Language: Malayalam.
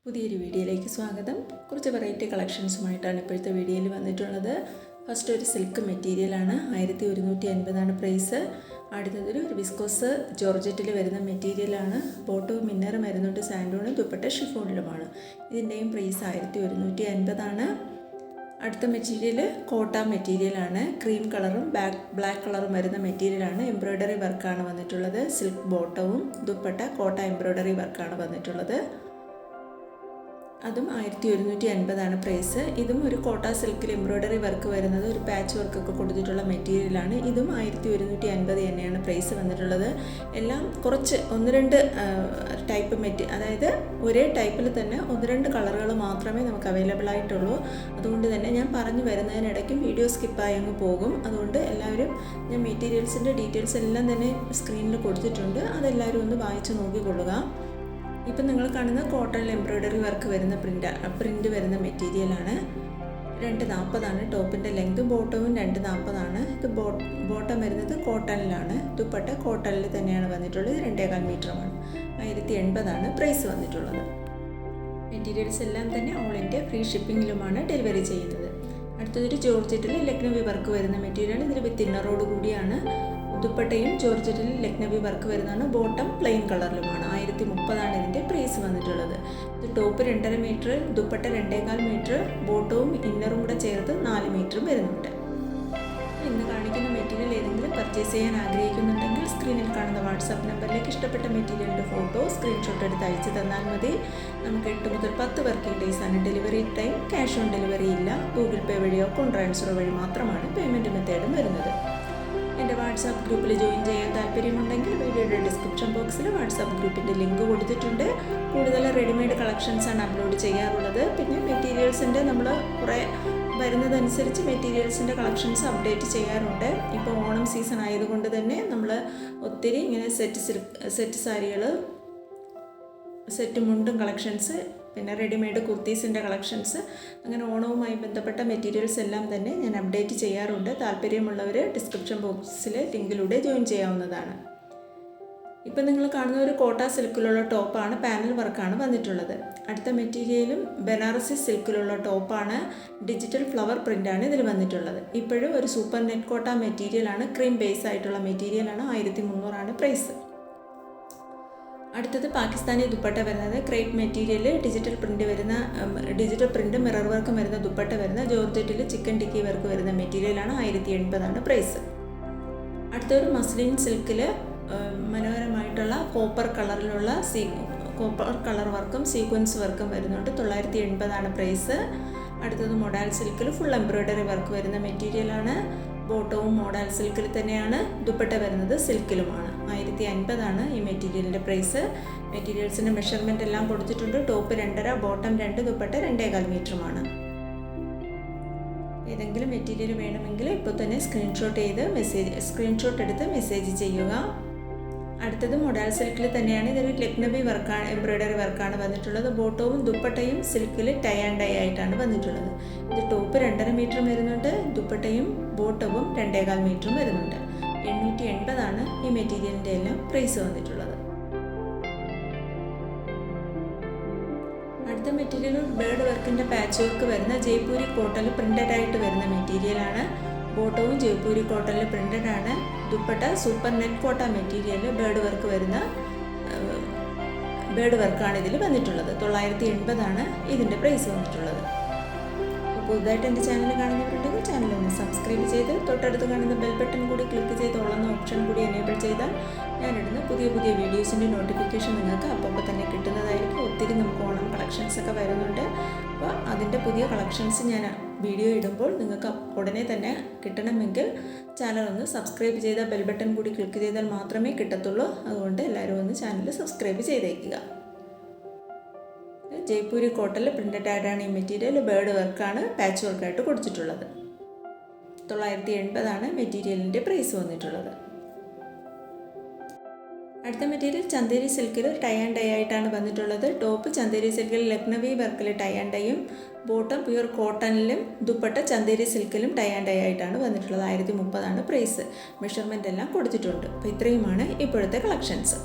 പുതിയൊരു വീഡിയോയിലേക്ക് സ്വാഗതം. കുറച്ച് വെറൈറ്റി കളക്ഷൻസുമായിട്ടാണ് ഇപ്പോഴത്തെ വീഡിയോയിൽ വന്നിട്ടുള്ളത്. ഫസ്റ്റ് ഒരു സിൽക്ക് മെറ്റീരിയലാണ്, 1150 പ്രൈസ്. അടുത്തതൊരു വിസ്കോസ് ജോർജറ്റിൽ വരുന്ന മെറ്റീരിയലാണ്. ബോട്ടവും മിന്നറും വരുന്നുണ്ട്, സാൻഡൂണും ദുപ്പട്ട ഷിഫോണിലുമാണ്. ഇതിൻ്റെയും പ്രൈസ് 1150. അടുത്ത മെറ്റീരിയൽ കോട്ട മെറ്റീരിയലാണ്. ക്രീം കളറും ബ്ലാക്ക് കളറും വരുന്ന മെറ്റീരിയലാണ്. എംബ്രോയ്ഡറി വർക്കാണ് വന്നിട്ടുള്ളത്. സിൽക്ക് ബോട്ടവും ദുപ്പട്ട കോട്ട എംബ്രോയ്ഡറി വർക്കാണ് വന്നിട്ടുള്ളത്. അതും 1150 പ്രൈസ്. ഇതും ഒരു കോട്ട സിൽക്കിൽ എംബ്രോയ്ഡറി വർക്ക് വരുന്നത്, ഒരു പാച്ച് വർക്കൊക്കെ കൊടുത്തിട്ടുള്ള മെറ്റീരിയലാണ്. ഇതും 1150 തന്നെയാണ് പ്രൈസ് വന്നിട്ടുള്ളത്. എല്ലാം കുറച്ച് ഒന്ന് രണ്ട് ടൈപ്പ് അതായത് ഒരേ ടൈപ്പിൽ തന്നെ ഒന്ന് രണ്ട് കളറുകൾ മാത്രമേ നമുക്ക് അവൈലബിൾ ആയിട്ടുള്ളൂ. അതുകൊണ്ട് തന്നെ ഞാൻ പറഞ്ഞു വരുന്നതിനിടയ്ക്കും വീഡിയോ സ്കിപ്പായി അങ്ങ് പോകും. അതുകൊണ്ട് എല്ലാവരും ഞാൻ മെറ്റീരിയൽസിൻ്റെ ഡീറ്റെയിൽസ് എല്ലാം തന്നെ സ്ക്രീനിൽ കൊടുത്തിട്ടുണ്ട്, അതെല്ലാവരും ഒന്ന് വായിച്ച് നോക്കിക്കൊള്ളുക. ഇപ്പം നിങ്ങൾ കാണുന്ന കോട്ടണിൽ എംബ്രോയ്ഡറി വർക്ക് വരുന്ന പ്രിൻ്റ് വരുന്ന മെറ്റീരിയലാണ്. 240 ടോപ്പിൻ്റെ ലെങ്ത്. ബോട്ടവും 240. ഇത് ബോട്ടം വരുന്നത് കോട്ടണിലാണ്. ദുപ്പട്ട കോട്ടണിൽ തന്നെയാണ് വന്നിട്ടുള്ളത്. 2.25 മീറ്ററുമാണ്. 1080 പ്രൈസ് വന്നിട്ടുള്ളത്. മെറ്റീരിയൽസ് എല്ലാം തന്നെ ഓൾ ഇന്ത്യ ഫ്രീ ഷിപ്പിങ്ങിലുമാണ് ഡെലിവറി ചെയ്യുന്നത്. അടുത്തതൊരു ജോർജറ്റിൽ ലക്നവി വർക്ക് വരുന്ന മെറ്റീരിയൽ. ഇതിൽ വിത്ത് ഇന്നറോട് കൂടിയാണ്. ദുപ്പട്ടയും ജോർജറ്റിൽ ലക്നവി വർക്ക് വരുന്നതാണ്. ബോട്ടം പ്ലെയിൻ കളറിലുമാണ്. 1030 ഇതിൻ്റെ പ്രൈസ് വന്നിട്ടുള്ളത്. ഇത് ടോപ്പ് 2.5 മീറ്റർ, ദുപ്പട്ട 2.25 മീറ്റർ, ബോട്ടവും ഇന്നറും കൂടെ ചേർത്ത് 4 മീറ്ററും വരുന്നുണ്ട്. ഇന്ന് കാണിക്കുന്ന മെറ്റീരിയൽ ഏതെങ്കിലും പർച്ചേസ് ചെയ്യാൻ ആഗ്രഹിക്കുന്നുണ്ടെങ്കിൽ സ്ക്രീനിൽ കാണുന്ന വാട്സാപ്പ് നമ്പറിലേക്ക് ഇഷ്ടപ്പെട്ട മെറ്റീരിയലിൻ്റെ ഫോട്ടോ സ്ക്രീൻഷോട്ട് എടുത്ത് അയച്ചു തന്നാൽ മതി. നമുക്ക് 8 മുതൽ 10 വർക്കിംഗ് ഡേയ്സ് ആണ് delivery time. Cash on delivery ഇല്ല. ഗൂഗിൾ പേ വഴിയോ അക്കൗണ്ട് ട്രാൻസ്ഫർ വഴി മാത്രമാണ് പേയ്മെൻറ്റ് മെത്തേഡും വരുന്നത്. എൻ്റെ വാട്സാപ്പ് ഗ്രൂപ്പിൽ ജോയിൻ ചെയ്യാൻ താല്പര്യമുണ്ടെങ്കിൽ വീഡിയോയുടെ ഡിസ്ക്രിപ്ഷൻ ബോക്സിൽ വാട്സാപ്പ് ഗ്രൂപ്പിൻ്റെ ലിങ്ക് കൊടുത്തിട്ടുണ്ട്. കൂടുതൽ റെഡിമെയ്ഡ് കളക്ഷൻസാണ് അപ്ലോഡ് ചെയ്യാറുള്ളത്. പിന്നെ മെറ്റീരിയൽസിൻ്റെ നമ്മൾ കുറേ വരുന്നതനുസരിച്ച് മെറ്റീരിയൽസിൻ്റെ കളക്ഷൻസ് അപ്ഡേറ്റ് ചെയ്യാറുണ്ട്. ഇപ്പോൾ ഓണം സീസൺ ആയതുകൊണ്ട് തന്നെ നമ്മൾ ഒത്തിരി ഇങ്ങനെ സെറ്റ് സാരികൾ, സെറ്റ് മുണ്ടും കളക്ഷൻസ്, പിന്നെ റെഡിമെയ്ഡ് കുർത്തീസിൻ്റെ കളക്ഷൻസ്, അങ്ങനെ ഓണവുമായി ബന്ധപ്പെട്ട മെറ്റീരിയൽസ് എല്ലാം തന്നെ ഞാൻ അപ്ഡേറ്റ് ചെയ്യാറുണ്ട്. താല്പര്യമുള്ളവർ ഡിസ്ക്രിപ്ഷൻ ബോക്സിൽ ലിങ്കിലൂടെ ജോയിൻ ചെയ്യാവുന്നതാണ്. ഇപ്പം നിങ്ങൾ കാണുന്ന ഒരു കോട്ട സിൽക്കിലുള്ള ടോപ്പാണ്. പാനൽ വർക്കാണ് വന്നിട്ടുള്ളത്. അടുത്ത മെറ്റീരിയലും ബനാറസി സിൽക്കിലുള്ള ടോപ്പാണ്. ഡിജിറ്റൽ ഫ്ലവർ പ്രിൻ്റാണ് ഇതിൽ വന്നിട്ടുള്ളത്. ഇപ്പോഴും ഒരു സൂപ്പർ നെറ്റ് കോട്ട മെറ്റീരിയലാണ്. ക്രീം ബേസ് ആയിട്ടുള്ള മെറ്റീരിയലാണ്. 1300 പ്രൈസ്. അടുത്തത് പാകിസ്ഥാനി ദുപ്പട്ട വരുന്നത്. Crepe material, digital print mirror work വരുന്ന ദുപ്പട്ട വരുന്ന ജോർജറ്റിൽ ചിക്കൻ ടിക്കി വർക്ക് വരുന്ന മെറ്റീരിയലാണ്. 1080 പ്രൈസ്. അടുത്തൊരു മസ്ലിൻ സിൽക്കിൽ മനോഹരമായിട്ടുള്ള കോപ്പർ കളർ വർക്കും സീക്വൻസ് വർക്കും വരുന്നുണ്ട്. 980 പ്രൈസ്. അടുത്തത് മോഡൽ സിൽക്കിൽ ഫുൾ എംബ്രോയ്ഡറി വർക്ക് വരുന്ന മെറ്റീരിയലാണ്. ബോട്ടവും മോഡൽ സിൽക്കിൽ തന്നെയാണ്. ദുപ്പട്ട വരുന്നത് സിൽക്കിലുമാണ്. 1050 ഈ മെറ്റീരിയലിൻ്റെ പ്രൈസ്. മെറ്റീരിയൽസിൻ്റെ മെഷർമെൻ്റ് എല്ലാം കൊടുത്തിട്ടുണ്ട്. Top 2.5, bottom 2, dupatta 2.25 മീറ്ററുമാണ്. ഏതെങ്കിലും മെറ്റീരിയൽ വേണമെങ്കിൽ ഇപ്പോൾ തന്നെ സ്ക്രീൻഷോട്ട് എടുത്ത് മെസ്സേജ് ചെയ്യുക. അടുത്തത് മോഡൽ സിൽക്കിൽ തന്നെയാണ്. ഇതൊരു ലക്നവി വർക്കാണ്, എംബ്രോയ്ഡറി വർക്കാണ് വന്നിട്ടുള്ളത്. ബോട്ടവും ദുപ്പട്ടയും സിൽക്കിൽ ടൈ ആൻഡ് ഡൈ ആയിട്ടാണ് വന്നിട്ടുള്ളത്. ഇത് ടോപ്പ് 2.5 മീറ്ററും വരുന്നുണ്ട്. ദുപ്പട്ടയും ബോട്ടവും 2.25 മീറ്ററും വരുന്നുണ്ട്. 880 ഈ മെറ്റീരിയലിൻ്റെ എല്ലാം പ്രൈസ് വന്നിട്ടുള്ളത്. അടുത്ത മെറ്റീരിയൽ ബേർഡ് വർക്കിൻ്റെ പാച്ച് വർക്ക് വരുന്ന ജയ്പൂരി കോട്ടണിൽ പ്രിൻ്റഡ് ആയിട്ട് വരുന്ന മെറ്റീരിയലാണ്. ബോട്ടവും ജയ്പൂരി കോട്ടണിൽ പ്രിൻ്റഡ് ആണ്. ദുപ്പട്ട സൂപ്പർ നെറ്റ് കോട്ട മെറ്റീരിയൽ ബേർഡ് വർക്കാണ് ഇതിൽ വന്നിട്ടുള്ളത്. 980 ഇതിൻ്റെ പ്രൈസ് വന്നിട്ടുള്ളത്. പുതുതായിട്ട് എൻ്റെ ചാനൽ കാണുന്നവരുണ്ടെങ്കിൽ ചാനൽ ഒന്ന് സബ്സ്ക്രൈബ് ചെയ്ത് തൊട്ടടുത്ത് കാണുന്ന ബെൽ ബട്ടൺ കൂടി ക്ലിക്ക് ചെയ്ത് ഉള്ളുന്ന ഓപ്ഷൻ കൂടി എനേബിൾ ചെയ്താൽ ഞാനിടുന്ന പുതിയ വീഡിയോസിൻ്റെ നോട്ടിഫിക്കേഷൻ നിങ്ങൾക്ക് അപ്പോൾ തന്നെ കിട്ടുന്നതായിരിക്കും. ഒത്തിരി നമുക്ക് ഓണം കളക്ഷൻസൊക്കെ വരുന്നുണ്ട്. അപ്പോൾ അതിൻ്റെ പുതിയ കളക്ഷൻസ് ഞാൻ വീഡിയോ ഇടുമ്പോൾ നിങ്ങൾക്ക് ഉടനെ തന്നെ കിട്ടണമെങ്കിൽ ചാനൽ ഒന്ന് സബ്സ്ക്രൈബ് ചെയ്താൽ ബെൽ ബട്ടൺ കൂടി ക്ലിക്ക് ചെയ്താൽ മാത്രമേ കിട്ടത്തുള്ളൂ. അതുകൊണ്ട് എല്ലാവരും ഒന്ന് ചാനൽ സബ്സ്ക്രൈബ് ചെയ്തേക്കുക. ജയ്പൂരി കോട്ടണിൽ പ്രിൻ്റഡ് ആയിട്ടാണ് ഈ മെറ്റീരിയൽ. ബേർഡ് വർക്കാണ് പാച്ച് വർക്കായിട്ട് കൊടുത്തിട്ടുള്ളത്. 980 മെറ്റീരിയലിൻ്റെ പ്രൈസ് വന്നിട്ടുള്ളത്. അടുത്ത മെറ്റീരിയൽ ചന്ദേരി സിൽക്കിൽ ടൈ ആൻഡ് ഡൈ ആയിട്ടാണ് വന്നിട്ടുള്ളത്. ടോപ്പ് ചന്ദേരി സിൽക്കിൽ ലക്നവി വർക്കിൽ ടൈ ആൻഡ് ഡൈയും, ബോട്ടം പ്യുർ കോട്ടണിലും, ദുപ്പട്ട ചന്ദേരി സിൽക്കിലും ടൈ ആൻഡ് ഡൈ ആയിട്ടാണ് വന്നിട്ടുള്ളത്. 1030 പ്രൈസ്. മെഷർമെൻ്റ് എല്ലാം കൊടുത്തിട്ടുണ്ട്. അപ്പോൾ ഇത്രയുമാണ് ഇപ്പോഴത്തെ കളക്ഷൻസ്.